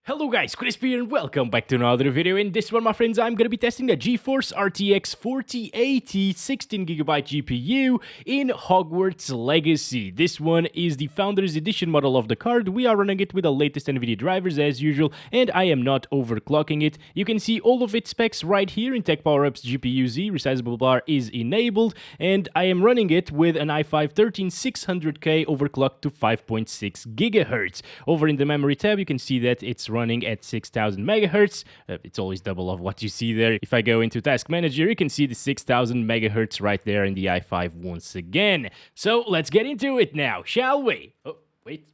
Hello guys, Crispy here and welcome back to another video. In this one, my friends, I'm gonna be testing the GeForce RTX 4080 16GB GPU in Hogwarts Legacy. This one is the Founders Edition model of the card. We are running it with the latest Nvidia drivers as usual, and I am not overclocking it. You can see all of its specs right here in Tech Power-Up's GPU Z. Resizable bar is enabled, and I am running it with an i5 13600K overclocked to 5.6 GHz. Over in the memory tab, you can see that it's running at 6000 megahertz. It's always double of what you see there. If I go into Task Manager, you can see the 6000 megahertz right there in the i5 once again. So let's get into it now, shall we? Oh, wait.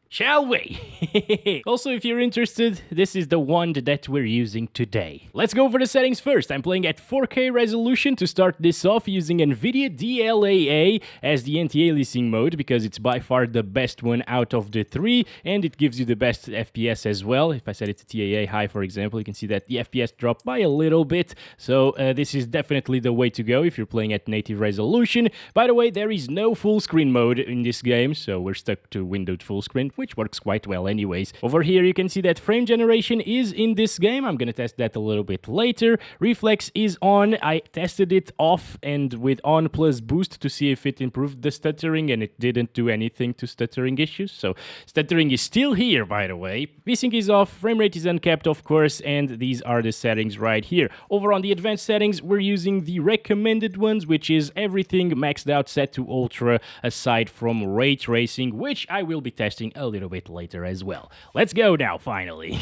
Shall we? Also, if you're interested, this is the one that we're using today. Let's go over the settings first. I'm playing at 4K resolution to start this off, using Nvidia DLSS as the anti-aliasing mode because it's by far the best one out of the three, and it gives you the best FPS as well. If I set it to TAA high, for example, you can see that the FPS dropped by a little bit. So this is definitely the way to go if you're playing at native resolution. By the way, there is no full screen mode in this game, so we're stuck to windowed full screen, which works quite well anyways. Over here you can see that frame generation is in this game. I'm gonna test that a little bit later. Reflex is on. I tested it off and with on plus boost to see if it improved the stuttering, and it didn't do anything to stuttering issues. So stuttering is still here, by the way. VSync is off, frame rate is uncapped of course, and these are the settings right here. Over on the advanced settings, we're using the recommended ones, which is everything maxed out set to ultra aside from ray tracing, which I will be testing a little bit later as well. Let's go now, finally.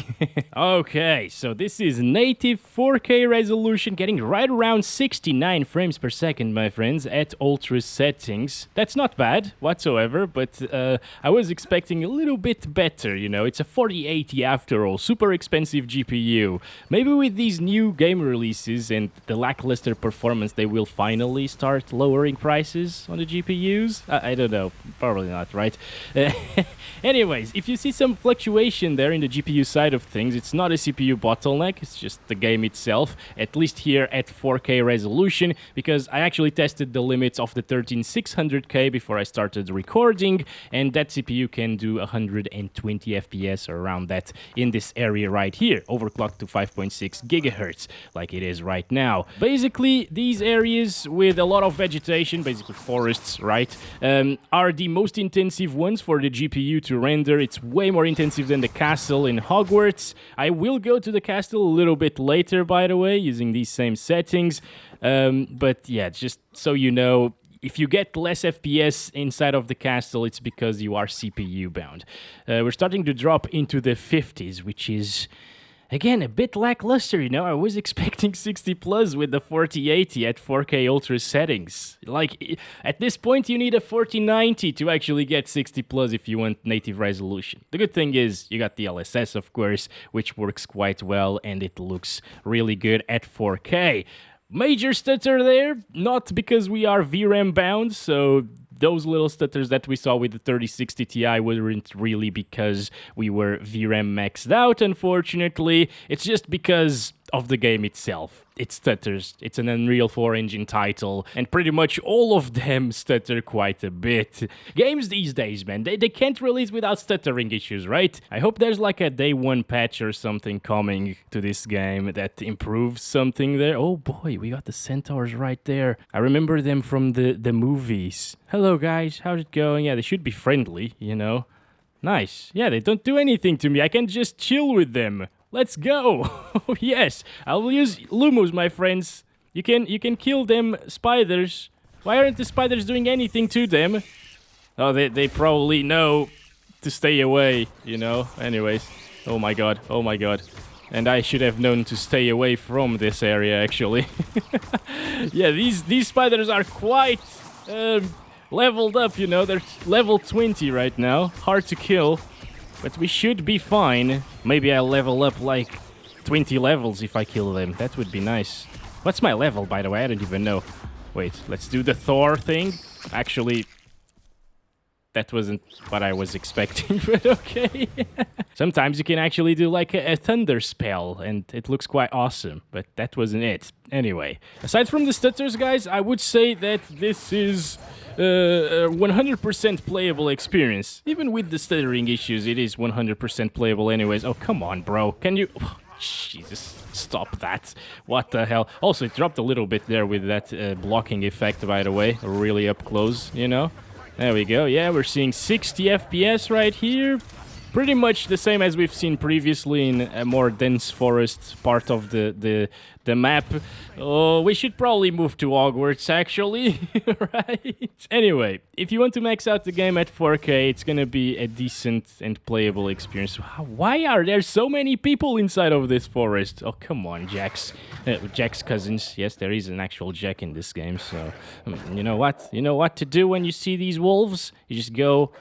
Okay, so this is native 4K resolution, getting right around 69 frames per second, my friends, at ultra settings. That's not bad whatsoever, but I was expecting a little bit better, you know. It's a 4080 after all, super expensive GPU. Maybe with these new game releases and the lackluster performance, they will finally start lowering prices on the GPUs? I don't know, probably not, right? Anyways, if you see some fluctuation there in the GPU side of things, it's not a CPU bottleneck, it's just the game itself, at least here at 4K resolution, because I actually tested the limits of the 13600K before I started recording, and that CPU can do 120 FPS or around that in this area right here, overclocked to 5.6 GHz, like it is right now. Basically, these areas with a lot of vegetation, basically forests, right, are the most intensive ones for the GPU to render. It's way more intensive than the castle in Hogwarts. I will go to the castle a little bit later, by the way, using these same settings. But yeah, just so you know, if you get less FPS inside of the castle, it's because you are CPU bound. We're starting to drop into the 50s, which is, again, a bit lackluster, you know. I was expecting 60 plus with the 4080 at 4K ultra settings. Like, at this point, you need a 4090 to actually get 60 plus if you want native resolution. The good thing is, you got the DLSS, of course, which works quite well, and it looks really good at 4K. Major stutter there, not because we are VRAM bound, so those little stutters that we saw with the 3060 Ti weren't really because we were VRAM maxed out, unfortunately. It's just because of the game itself. It stutters. It's an Unreal 4 engine title, and pretty much all of them stutter quite a bit. Games these days, man, they can't release without stuttering issues, right? I hope there's like a day one patch or something coming to this game that improves something there. Oh boy, we got the centaurs right there. I remember them from the movies. Hello guys, how's it going? Yeah, they should be friendly, you know. Nice. Yeah, they don't do anything to me. I can just chill with them. Let's go! Oh yes, I will use Lumos, my friends. You can kill them spiders. Why aren't the spiders doing anything to them? Oh, they probably know to stay away, you know. Anyways, oh my god, oh my god. And I should have known to stay away from this area, actually. Yeah, these spiders are quite leveled up, you know. They're level 20 right now. Hard to kill. But we should be fine. Maybe I'll level up like 20 levels if I kill them. That would be nice. What's my level, by the way? I don't even know. Wait, let's do the Thor thing. Actually, that wasn't what I was expecting, but okay. Sometimes you can actually do like a thunder spell, and it looks quite awesome, but that wasn't it. Anyway, aside from the stutters, guys, I would say that this is a 100% playable experience. Even with the stuttering issues, it is 100% playable anyways. Oh, come on, bro. Can you... Oh, Jesus, stop that. What the hell? Also, it dropped a little bit there with that blocking effect, by the way. Really up close, you know? There we go. Yeah, we're seeing 60 FPS right here. Pretty much the same as we've seen previously in a more dense forest part of the map. Oh, we should probably move to Hogwarts, actually, right? Anyway, if you want to max out the game at 4K, it's gonna be a decent and playable experience. Why are there so many people inside of this forest? Oh, come on, Jack's cousins. Yes, there is an actual Jack in this game, so... You know what? You know what to do when you see these wolves? You just go...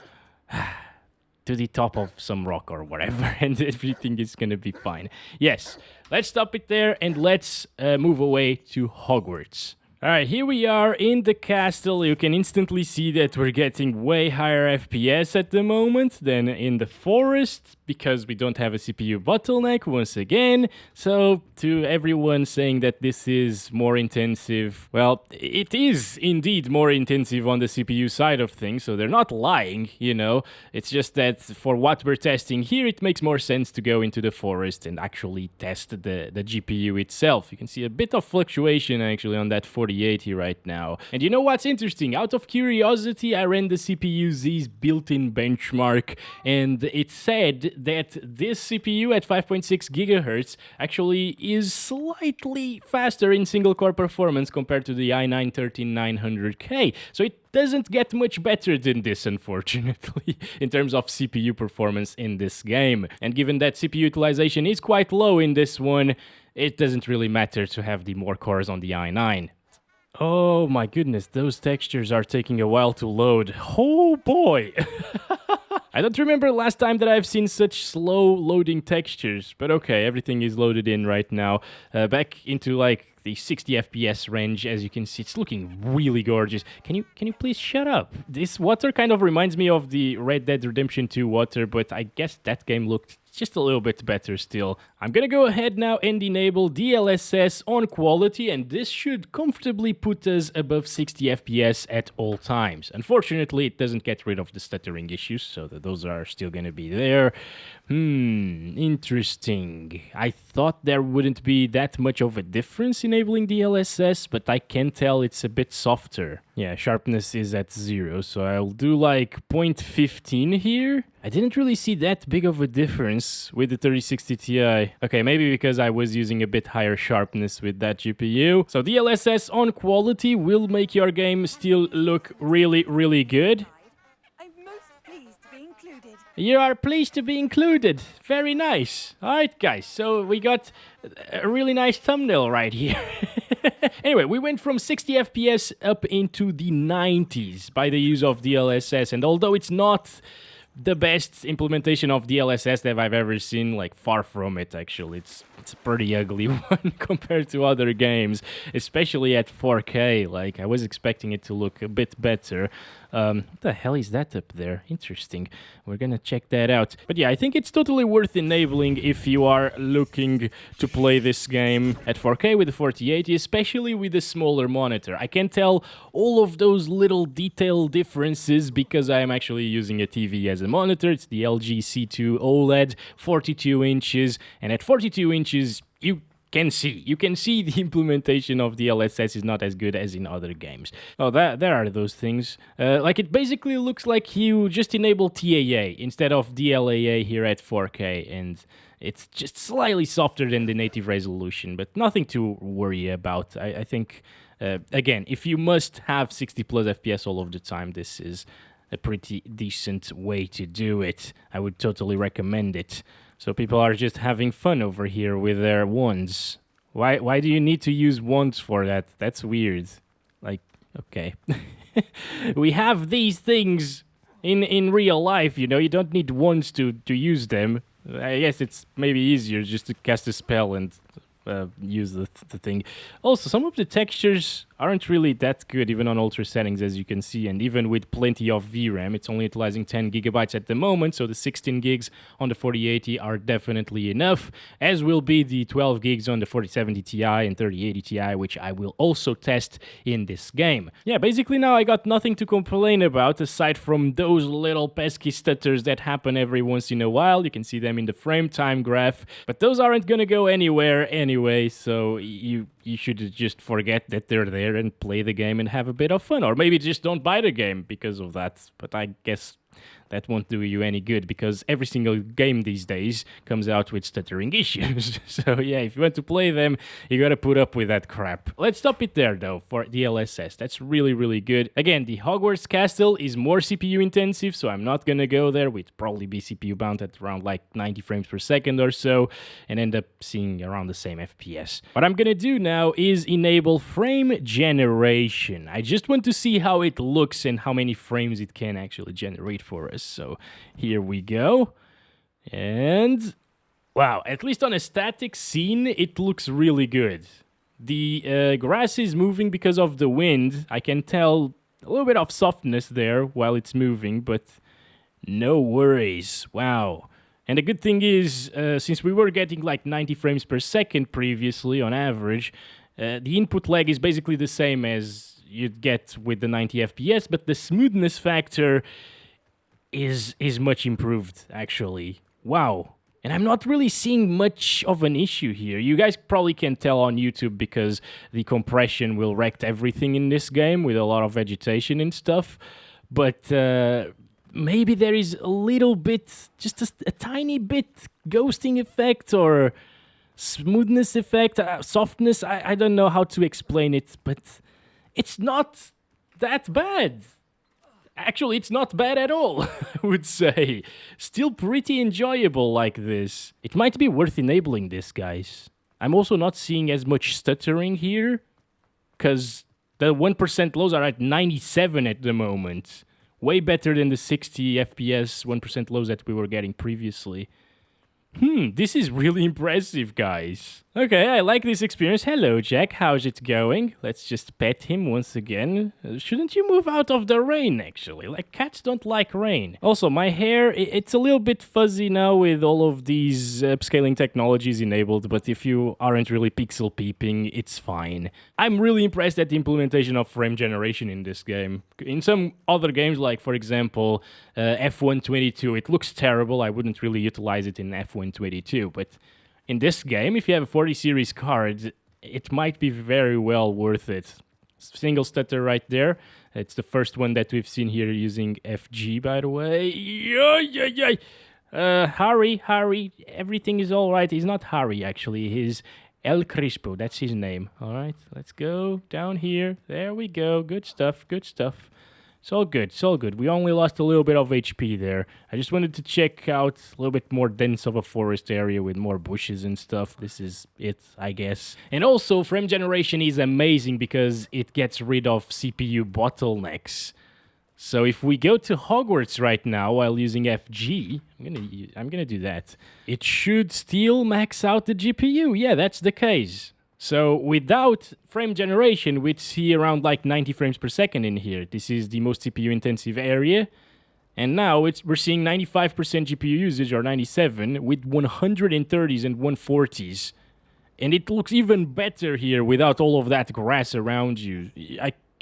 to the top of some rock or whatever, and everything is gonna be fine. Yes, let's stop it there, and let's move away to Hogwarts. Alright, here we are in the castle. You can instantly see that we're getting way higher FPS at the moment than in the forest, because we don't have a CPU bottleneck once again. So, to everyone saying that this is more intensive, well, it is indeed more intensive on the CPU side of things, so they're not lying, you know. It's just that for what we're testing here, it makes more sense to go into the forest and actually test the GPU itself. You can see a bit of fluctuation actually on that 4080 right now. And you know what's interesting? Out of curiosity, I ran the CPU-Z's built-in benchmark, and it said that this CPU at 5.6 gigahertz actually is slightly faster in single-core performance compared to the i9-13900K. So it doesn't get much better than this, unfortunately, in terms of CPU performance in this game. And given that CPU utilization is quite low in this one, it doesn't really matter to have the more cores on the i9. Oh my goodness, those textures are taking a while to load. Oh boy! I don't remember last time that I've seen such slow loading textures, but okay, everything is loaded in right now. Back into like the 60 FPS range, as you can see, it's looking really gorgeous. Can you please shut up? This water kind of reminds me of the Red Dead Redemption 2 water, but I guess that game looked just a little bit better still. I'm gonna go ahead now and enable DLSS on quality, and this should comfortably put us above 60 FPS at all times. Unfortunately, it doesn't get rid of the stuttering issues, so those are still gonna be there. Interesting. I thought there wouldn't be that much of a difference enabling DLSS, but I can tell it's a bit softer. Yeah, sharpness is at 0, so I'll do like 0.15 here. I didn't really see that big of a difference with the 3060 Ti. Okay, maybe because I was using a bit higher sharpness with that GPU. So DLSS on quality will make your game still look really, really good. You are pleased to be included. Very nice. Alright, guys, so we got a really nice thumbnail right here. Anyway, we went from 60 FPS up into the 90s by the use of DLSS, and although it's not the best implementation of DLSS that I've ever seen, like far from it actually, it's a pretty ugly one compared to other games, especially at 4K. Like, I was expecting it to look a bit better. What the hell is that up there? Interesting. We're gonna check that out. But yeah, I think it's totally worth enabling if you are looking to play this game at 4K with the 4080, especially with a smaller monitor. I can tell all of those little detail differences because I am actually using a TV as a monitor. It's the LG C2 OLED, 42 inches, and at 42 inches, you can see the implementation of DLSS is not as good as in other games. Oh, there are those things. Like, it basically looks like you just enable TAA instead of DLAA here at 4K, and it's just slightly softer than the native resolution, but nothing to worry about. I think, again, if you must have 60 plus FPS all of the time, this is a pretty decent way to do it. I would totally recommend it. So people are just having fun over here with their wands. Why do you need to use wands for that? That's weird. Like, okay. We have these things in real life, you know. You don't need wands to use them. I guess it's maybe easier just to cast a spell and use the thing. Also, some of the textures aren't really that good even on ultra settings, as you can see, and even with plenty of VRAM. It's only utilizing 10 gigabytes at the moment, so the 16 gigs on the 4080 are definitely enough, as will be the 12 gigs on the 4070 Ti and 3080 Ti, which I will also test in this game. Yeah, basically now I got nothing to complain about aside from those little pesky stutters that happen every once in a while. You can see them in the frame time graph, but those aren't gonna go anywhere anyway, so you should just forget that they're there and play the game and have a bit of fun, or maybe just don't buy the game because of that. But I guess that won't do you any good, because every single game these days comes out with stuttering issues. So yeah, if you want to play them, you gotta put up with that crap. Let's stop it there though for DLSS. That's really, really good. Again, the Hogwarts Castle is more CPU intensive, so I'm not gonna go there. We'd probably be CPU bound at around like 90 frames per second or so, and end up seeing around the same FPS. What I'm gonna do now is enable frame generation. I just want to see how it looks and how many frames it can actually generate for us. So here we go, and wow, at least on a static scene it looks really good. The grass is moving because of the wind. I can tell a little bit of softness there while it's moving, but no worries. Wow. And the good thing is, since we were getting like 90 frames per second previously on average, the input lag is basically the same as you'd get with the 90 FPS, but the smoothness factor is much improved, actually. Wow. And I'm not really seeing much of an issue here. You guys probably can tell on YouTube because the compression will wreck everything in this game with a lot of vegetation and stuff. But maybe there is a little bit, just a tiny bit ghosting effect or smoothness effect, softness. I don't know how to explain it, but it's not that bad. Actually, it's not bad at all, I would say. Still pretty enjoyable like this. It might be worth enabling this, guys. I'm also not seeing as much stuttering here, because the 1% lows are at 97 at the moment. Way better than the 60 FPS 1% lows that we were getting previously. This is really impressive, guys. Okay, I like this experience. Hello, Jack. How's it going? Let's just pet him once again. Shouldn't you move out of the rain, actually? Like, cats don't like rain. Also, my hair, it's a little bit fuzzy now with all of these upscaling technologies enabled, but if you aren't really pixel peeping, it's fine. I'm really impressed at the implementation of frame generation in this game. In some other games, like, for example, F122, it looks terrible. I wouldn't really utilize it in F122, but in this game, if you have a 40 series card, it might be very well worth it. Single stutter right there. It's the first one that we've seen here using FG, by the way. Harry, everything is all right. He's not Harry, actually. He's El Crispo. That's his name. All right, let's go down here. There we go. Good stuff, good stuff. It's all good, it's all good. We only lost a little bit of HP there. I just wanted to check out a little bit more dense of a forest area with more bushes and stuff. This is it, I guess. And also, frame generation is amazing because it gets rid of CPU bottlenecks. So if we go to Hogwarts right now while using FG, I'm gonna do that. It should still max out the GPU. Yeah, that's the case. So without frame generation, we'd see around like 90 frames per second in here. This is the most CPU intensive area. And now we're seeing 95% GPU usage, or 97, with 130s and 140s. And it looks even better here without all of that grass around you.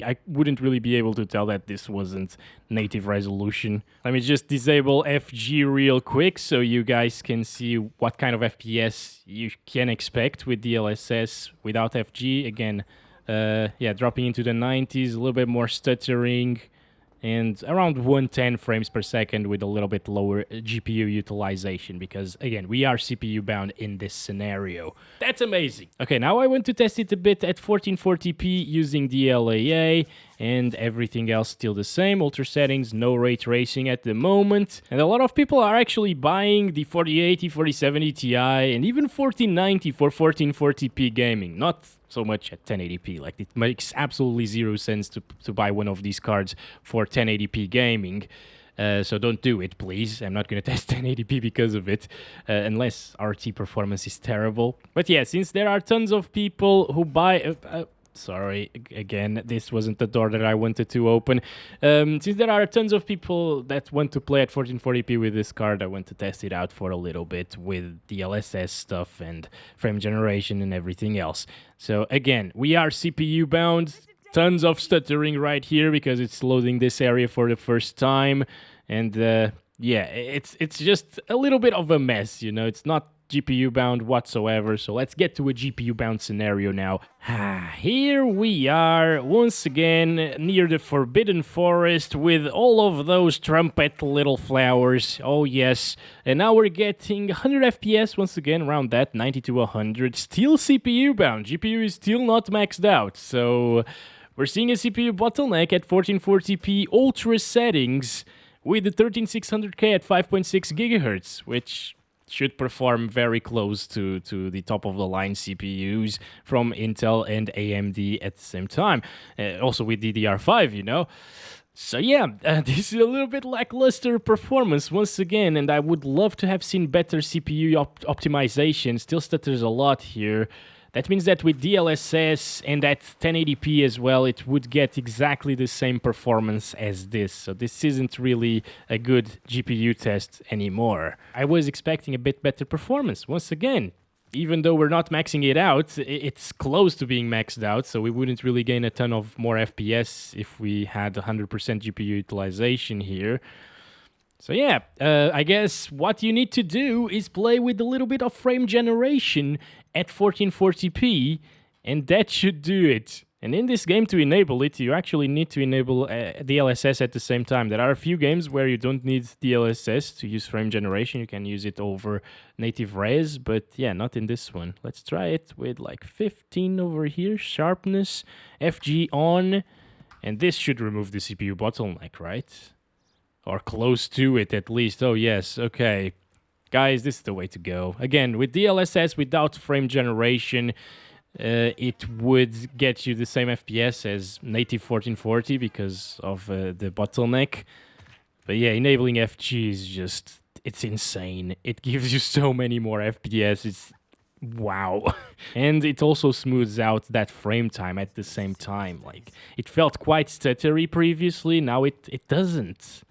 I wouldn't really be able to tell that this wasn't native resolution. Let me just disable FG real quick so you guys can see what kind of FPS you can expect with DLSS without FG. Again, yeah, dropping into the 90s, a little bit more stuttering, and around 110 frames per second with a little bit lower GPU utilization because, again, we are CPU bound in this scenario. That's amazing. Okay, now I want to test it a bit at 1440p using DLAA, and everything else still the same. Ultra settings, no ray tracing at the moment. And a lot of people are actually buying the 4080, 4070 Ti, and even 1490 for 1440p gaming. Not so much at 1080p. Like, it makes absolutely zero sense to buy one of these cards for 1080p gaming. So don't do it, please. I'm not going to test 1080p because of it, unless RT performance is terrible. But yeah, since there are tons of people who buy sorry, again, this wasn't the door that I wanted to open. Since there are tons of people that want to play at 1440p with this card, I want to test it out for a little bit with DLSS stuff and frame generation and everything else. So again, we are CPU bound. Tons of stuttering right here because it's loading this area for the first time. And yeah, it's just a little bit of a mess, you know. It's not GPU bound whatsoever, so let's get to a GPU bound scenario now. Here we are once again near the Forbidden Forest with all of those trumpet little flowers. Oh yes, and now we're getting 100 FPS once again, around that, 90 to 100. Still CPU bound, GPU is still not maxed out, so we're seeing a CPU bottleneck at 1440p ultra settings with the 13600K at 5.6 GHz, which should perform very close to the top-of-the-line CPUs from Intel and AMD at the same time. Also with DDR5, you know. So yeah, this is a little bit lackluster performance once again, and I would love to have seen better CPU optimization. Still stutters a lot here. That means that with DLSS and at 1080p as well, it would get exactly the same performance as this. So this isn't really a good GPU test anymore. I was expecting a bit better performance. Once again, even though we're not maxing it out, it's close to being maxed out, so we wouldn't really gain a ton of more FPS if we had 100% GPU utilization here. So yeah, I guess what you need to do is play with a little bit of frame generation at 1440p, and that should do it. And in this game, to enable it, you actually need to enable DLSS at the same time. There are a few games where you don't need DLSS to use frame generation. You can use it over native res, but yeah, not in this one. Let's try it with like 15 over here, sharpness, FG on, and this should remove the CPU bottleneck, right? Or close to it at least. Oh yes, okay. Guys, this is the way to go. Again, with DLSS, without frame generation, it would get you the same FPS as native 1440 because of the bottleneck. But yeah, enabling FG is just, it's insane. It gives you so many more FPS. It's wow. And it also smooths out that frame time at the same time. Like, it felt quite stuttery previously, now it doesn't.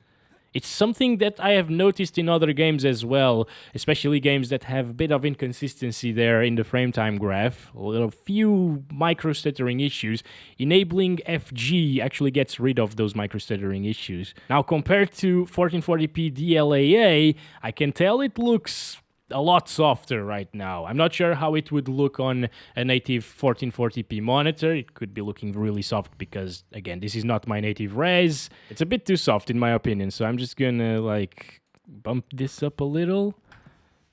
It's something that I have noticed in other games as well, especially games that have a bit of inconsistency there in the frame time graph, a few micro-stuttering issues. Enabling FG actually gets rid of those micro-stuttering issues. Now, compared to 1440p DLAA, I can tell it looks a lot softer right now. I'm not sure how it would look on a native 1440p monitor. It could be looking really soft because, again, this is not my native res. It's a bit too soft in my opinion, so I'm just gonna like bump this up a little.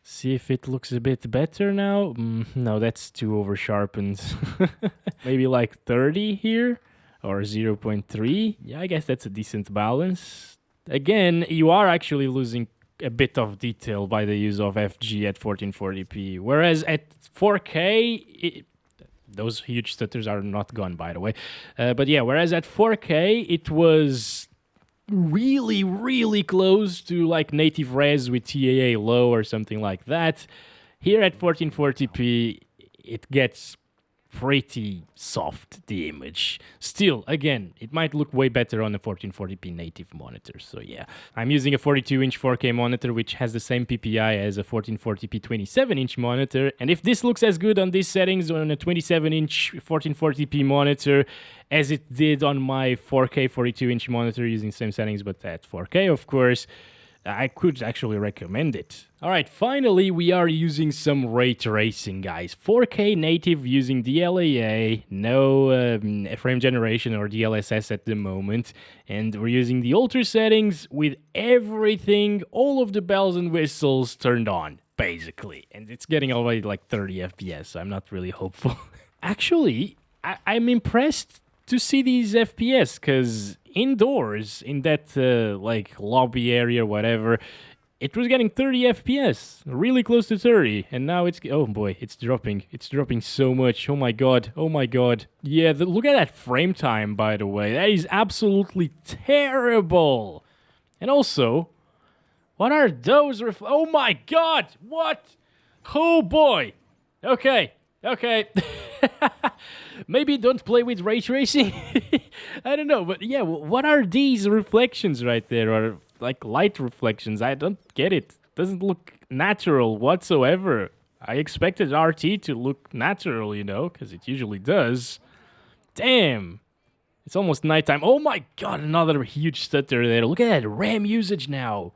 See if it looks a bit better now. No, that's too over sharpened. Maybe like 30 here or 0.3. Yeah, I guess that's a decent balance. Again, you are actually losing a bit of detail by the use of FG at 1440p, whereas at 4K, those huge stutters are not gone, by the way. But yeah, whereas at 4K, it was really, really close to like native res with TAA low or something like that. Here at 1440p, it gets pretty soft, the image. Still, again, it might look way better on a 1440p native monitor, so yeah. I'm using a 42-inch 4K monitor, which has the same PPI as a 1440p 27-inch monitor, and if this looks as good on these settings on a 27-inch 1440p monitor as it did on my 4K 42-inch monitor using same settings, but at 4K, of course, I could actually recommend it. Alright, finally we are using some ray tracing, guys. 4K native using DLAA, no frame generation or DLSS at the moment. And we're using the ultra settings with everything, all of the bells and whistles turned on, basically. And it's getting already like 30 FPS, so I'm not really hopeful. Actually, I'm impressed to see these FPS, because indoors, in that like lobby area, whatever, it was getting 30 FPS, really close to 30, and now it's, oh boy, it's dropping so much. Oh my god, oh my god. Yeah, look at that frame time, by the way, that is absolutely terrible. And also, what are those oh my god, what? Oh boy. Okay. Maybe don't play with ray tracing. I don't know, but yeah, what are these reflections right there, or like light reflections? I don't get it. Doesn't look natural whatsoever. I expected RT to look natural, you know, because it usually does. Damn. It's almost nighttime. Oh my god, another huge stutter there. Look at that RAM usage now.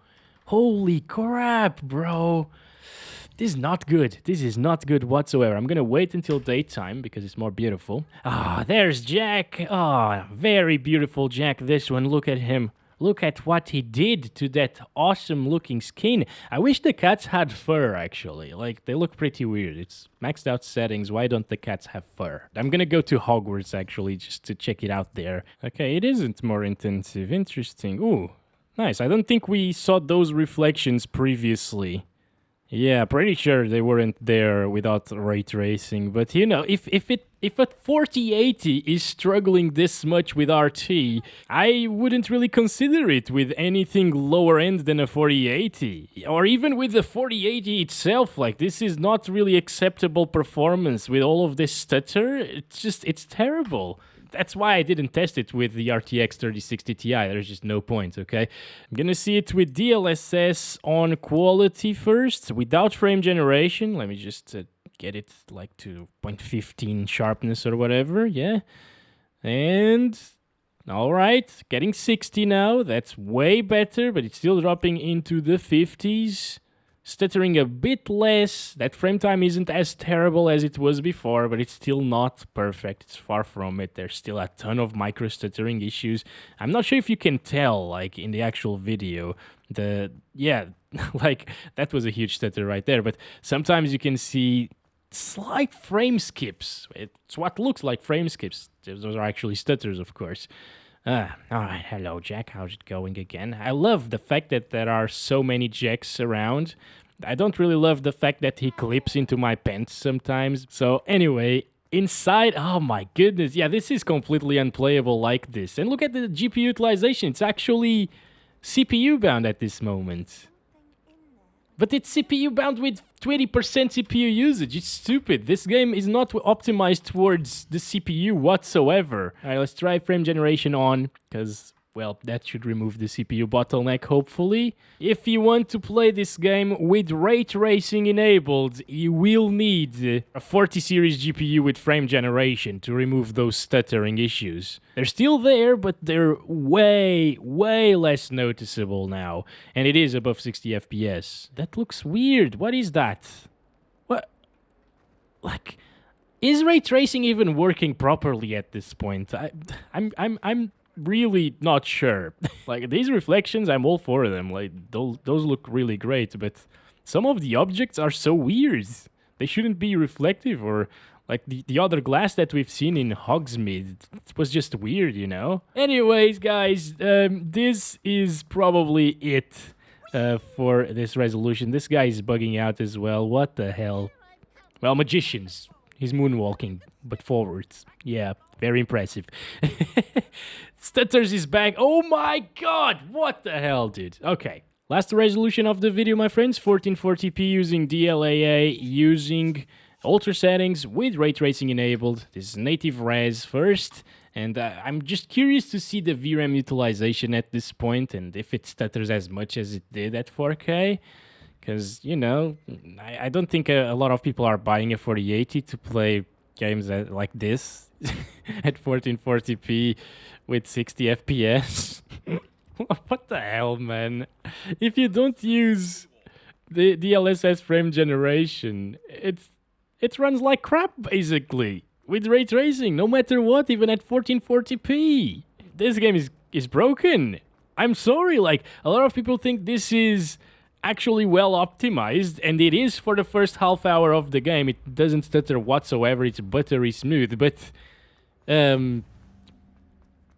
Holy crap, bro. This is not good. This is not good whatsoever. I'm gonna wait until daytime because it's more beautiful. Ah, there's Jack. Ah, very beautiful Jack. This one, look at him. Look at what he did to that awesome looking skin. I wish the cats had fur, actually. Like, they look pretty weird. It's maxed out settings. Why don't the cats have fur? I'm gonna go to Hogwarts, actually, just to check it out there. Okay, it isn't more intensive. Interesting. Ooh, nice. I don't think we saw those reflections previously. Yeah, pretty sure they weren't there without ray tracing. But you know, if a 4080 is struggling this much with RT, I wouldn't really consider it with anything lower end than a 4080. Or even with the 4080 itself, like this is not really acceptable performance with all of this stutter. It's terrible. That's why I didn't test it with the RTX 3060 Ti. There's just no point, okay? I'm gonna see it with DLSS on quality first, without frame generation. Let me just get it like to 0.15 sharpness or whatever, yeah? And... alright, getting 60 now. That's way better, but it's still dropping into the 50s. Stuttering a bit less. That frame time isn't as terrible as it was before, but it's still not perfect. It's far from it. There's still a ton of micro stuttering issues. I'm not sure if you can tell, like, in the actual video. Yeah, like, that was a huge stutter right there, but sometimes you can see slight frame skips. It's what looks like frame skips. Those are actually stutters, of course. Alright, hello Jack, how's it going again? I love the fact that there are so many Jacks around. I don't really love the fact that he clips into my pants sometimes. So anyway, inside, oh my goodness, yeah, this is completely unplayable like this. And look at the GPU utilization, it's actually CPU bound at this moment. But it's CPU bound with 20% CPU usage. It's stupid. This game is not optimized towards the CPU whatsoever. Alright, let's try frame generation on, because, well, that should remove the CPU bottleneck, hopefully. If you want to play this game with ray tracing enabled, you will need a 40 series GPU with frame generation to remove those stuttering issues. They're still there, but they're way, way less noticeable now. And it is above 60 FPS. That looks weird. What is that? What? Like, is ray tracing even working properly at this point? I'm really not sure. Like, these reflections, I'm all for them. Like, those look really great, but some of the objects are so weird. They shouldn't be reflective, or like the other glass that we've seen in Hogsmeade. It was just weird, you know? Anyways, guys, this is probably it for this resolution. This guy is bugging out as well. What the hell? Well, magicians. He's moonwalking, but forwards. Yeah, very impressive. Stutters is back. Oh my god! What the hell, dude? Okay. Last resolution of the video, my friends. 1440p using DLAA, using ultra settings with ray tracing enabled. This is native res first. And I'm just curious to see the VRAM utilization at this point, and if it stutters as much as it did at 4K. Because, you know, I don't think a lot of people are buying a 4080 to play games like this at 1440p with 60 FPS. What the hell, man? If you don't use the DLSS frame generation, it runs like crap, basically, with ray tracing, no matter what, even at 1440p. This game is broken. I'm sorry, like, a lot of people think this is actually well optimized, and it is for the first half hour of the game. It doesn't stutter whatsoever, it's buttery smooth, but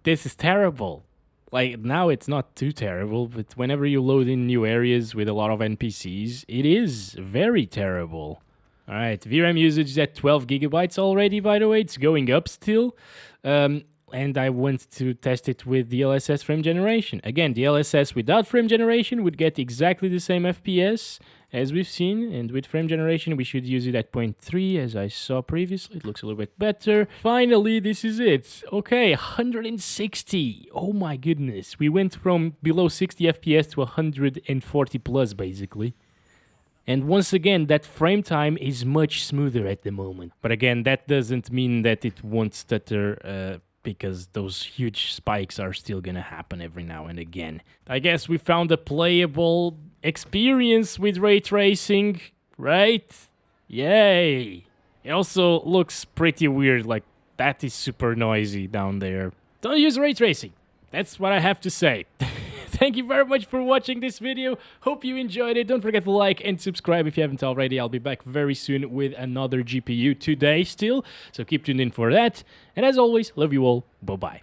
this is terrible. Like, now it's not too terrible, but whenever you load in new areas with a lot of NPCs, it is very terrible. Alright, VRAM usage is at 12 gigabytes already, by the way. It's going up still. And I want to test it with DLSS frame generation. Again, DLSS without frame generation would get exactly the same FPS as we've seen, and with frame generation we should use it at 0.3 as I saw previously. It looks a little bit better. Finally, this is it. Okay, 160. Oh my goodness, we went from below 60 FPS to 140 plus basically. And once again, that frame time is much smoother at the moment. But again, that doesn't mean that it won't stutter, because those huge spikes are still gonna happen every now and again. I guess we found a playable experience with ray tracing, right? Yay! It also looks pretty weird, like that is super noisy down there. Don't use ray tracing. That's what I have to say. Thank you very much for watching this video. Hope you enjoyed it. Don't forget to like and subscribe if you haven't already. I'll be back very soon with another GPU today still, so keep tuned in for that. And as always, love you all. Bye-bye.